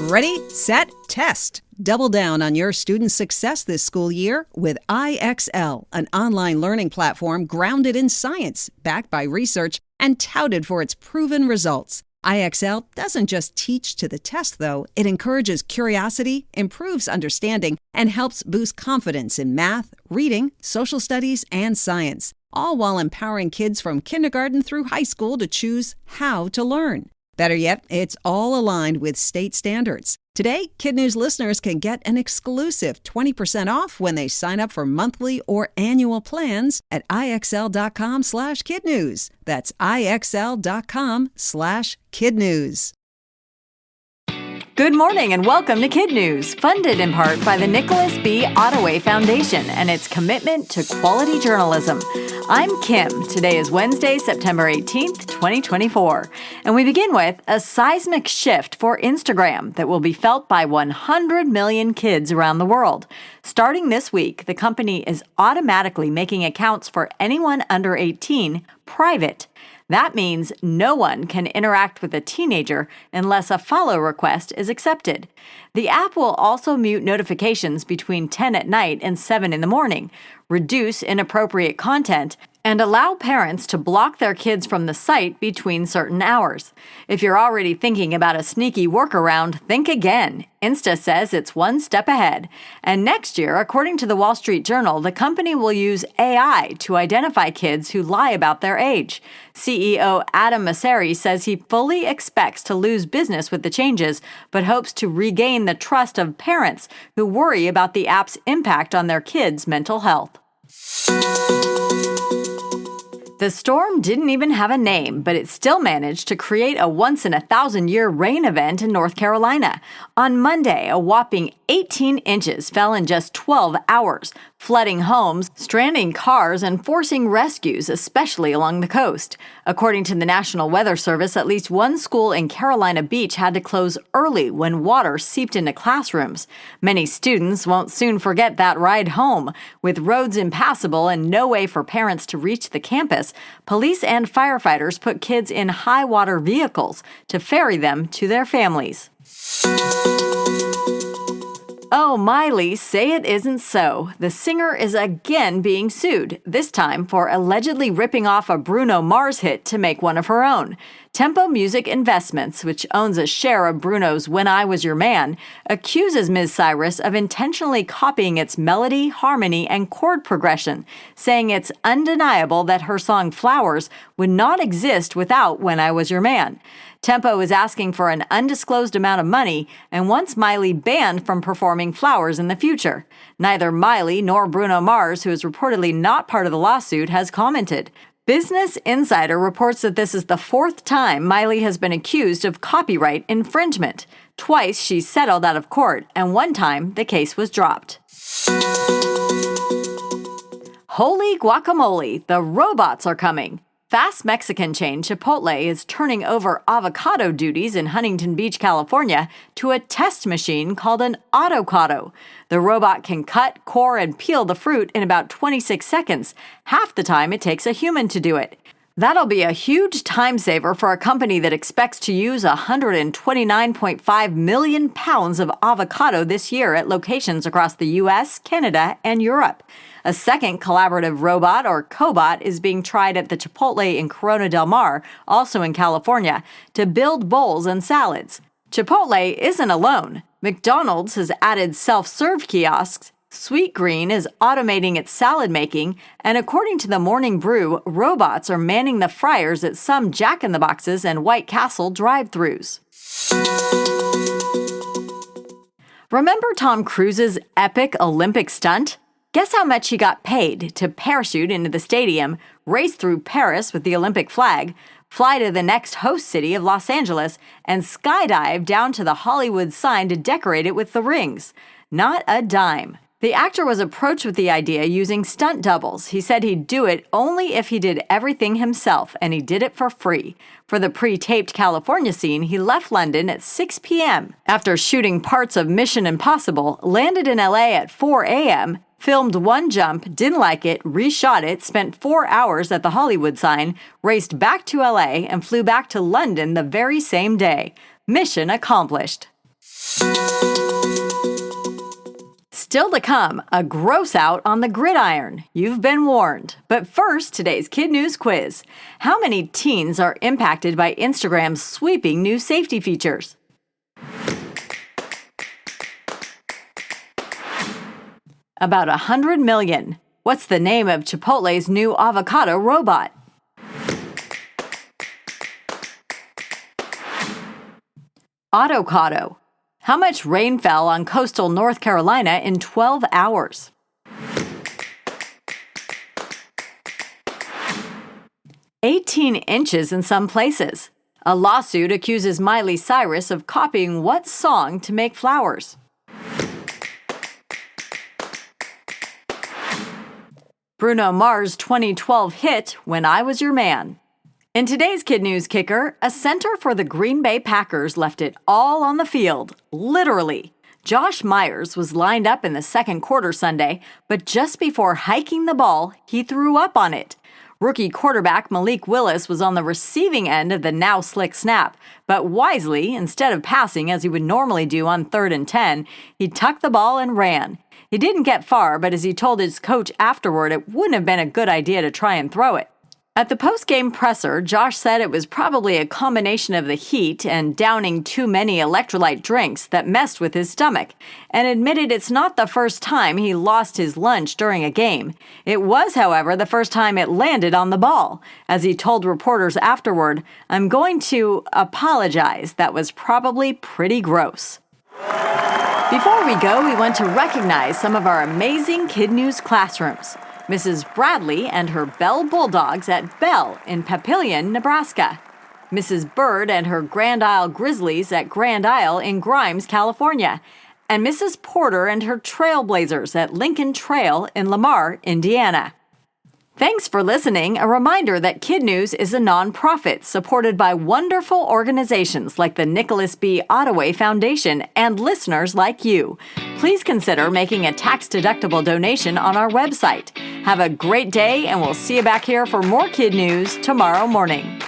Ready, set, test. Double down on your student success this school year with IXL, an online learning platform grounded in science, backed by research, and touted for its proven results. IXL doesn't just teach to the test, though. It encourages curiosity, improves understanding, and helps boost confidence in math, reading, social studies, and science, all while empowering kids from kindergarten through high school to choose how to learn. Better yet, it's all aligned with state standards. Today, KidNuz listeners can get an exclusive 20% off when they sign up for monthly or annual plans at IXL.com/KidNuz. That's IXL.com/KidNuz. Good morning and welcome to KidNuz, funded in part by the Nicholas B. Ottaway Foundation and its commitment to quality journalism. I'm Kim. Today is Wednesday, September 18th, 2024. And we begin with a seismic shift for Instagram that will be felt by 100 million kids around the world. Starting this week, the company is automatically making accounts for anyone under 18 private. That means no one can interact with a teenager unless a follow request is accepted. The app will also mute notifications between 10 at night and 7 in the morning, reduce inappropriate content, and allow parents to block their kids from the site between certain hours. If you're already thinking about a sneaky workaround, think again. Insta says it's one step ahead. And next year, according to the Wall Street Journal, the company will use AI to identify kids who lie about their age. CEO Adam Mosseri says he fully expects to lose business with the changes, but hopes to regain the trust of parents who worry about the app's impact on their kids' mental health. The storm didn't even have a name, but it still managed to create a once-in-a-thousand-year rain event in North Carolina. On Monday, a whopping 18 inches fell in just 12 hours, flooding homes, stranding cars, and forcing rescues, especially along the coast. According to the National Weather Service, at least one school in Carolina Beach had to close early when water seeped into classrooms. Many students won't soon forget that ride home. With roads impassable and no way for parents to reach the campus, police and firefighters put kids in high-water vehicles to ferry them to their families. Oh, Miley, say it isn't so. The singer is again being sued, this time for allegedly ripping off a Bruno Mars hit to make one of her own. Tempo Music Investments, which owns a share of Bruno's When I Was Your Man, accuses Ms. Cyrus of intentionally copying its melody, harmony, and chord progression, saying it's undeniable that her song Flowers would not exist without When I Was Your Man. Tempo is asking for an undisclosed amount of money and wants Miley banned from performing Flowers in the future. Neither Miley nor Bruno Mars, who is reportedly not part of the lawsuit, has commented. Business Insider reports that this is the fourth time Miley has been accused of copyright infringement. Twice she settled out of court, and one time the case was dropped. Holy guacamole, the robots are coming. Fast Mexican chain Chipotle is turning over avocado duties in Huntington Beach, California, to a test machine called an avocado. The robot can cut, core, and peel the fruit in about 26 seconds, half the time it takes a human to do it. That'll be a huge time saver for a company that expects to use 129.5 million pounds of avocado this year at locations across the U.S., Canada, and Europe. A second collaborative robot, or cobot, is being tried at the Chipotle in Corona del Mar, also in California, to build bowls and salads. Chipotle isn't alone. McDonald's has added self-serve kiosks, Sweetgreen is automating its salad making, and according to the Morning Brew, robots are manning the fryers at some Jack in the Boxes and White Castle drive-thrus. Remember Tom Cruise's epic Olympic stunt? Guess how much he got paid to parachute into the stadium, race through Paris with the Olympic flag, fly to the next host city of Los Angeles, and skydive down to the Hollywood sign to decorate it with the rings? Not a dime. The actor was approached with the idea using stunt doubles. He said he'd do it only if he did everything himself, and he did it for free. For the pre-taped California scene, he left London at 6 p.m. After shooting parts of Mission Impossible, landed in LA at 4 a.m., filmed one jump, didn't like it, reshot it, spent 4 hours at the Hollywood sign, raced back to LA, and flew back to London the very same day. Mission accomplished. Still to come, a gross out on the gridiron. You've been warned. But first, today's Kid News quiz. How many teens are impacted by Instagram's sweeping new safety features? About 100 million. What's the name of Chipotle's new avocado robot? Avocado. How much rain fell on coastal North Carolina in 12 hours? "18 inches in some places. A lawsuit accuses Miley Cyrus of copying what song to make flowers? Bruno Mars' 2012 hit, When I Was Your Man. In today's Kid News kicker, a center for the Green Bay Packers left it all on the field, literally. Josh Myers was lined up in the second quarter Sunday, but just before hiking the ball, he threw up on it. Rookie quarterback Malik Willis was on the receiving end of the now slick snap, but wisely, instead of passing as he would normally do on 3rd and 10, he tucked the ball and ran. He didn't get far, but as he told his coach afterward, it wouldn't have been a good idea to try and throw it. At the post-game presser, Josh said it was probably a combination of the heat and downing too many electrolyte drinks that messed with his stomach, and admitted it's not the first time he lost his lunch during a game. It was, however, the first time it landed on the ball. As he told reporters afterward, "I'm going to apologize. That was probably pretty gross." Before we go, we want to recognize some of our amazing Kid News classrooms. Mrs. Bradley and her Bell Bulldogs at Bell in Papillion, Nebraska. Mrs. Bird and her Grand Isle Grizzlies at Grand Isle in Grimes, California. And Mrs. Porter and her Trailblazers at Lincoln Trail in Lamar, Indiana. Thanks for listening. A reminder that Kid News is a nonprofit supported by wonderful organizations like the Nicholas B. Ottaway Foundation and listeners like you. Please consider making a tax-deductible donation on our website. Have a great day, and we'll see you back here for more Kid News tomorrow morning.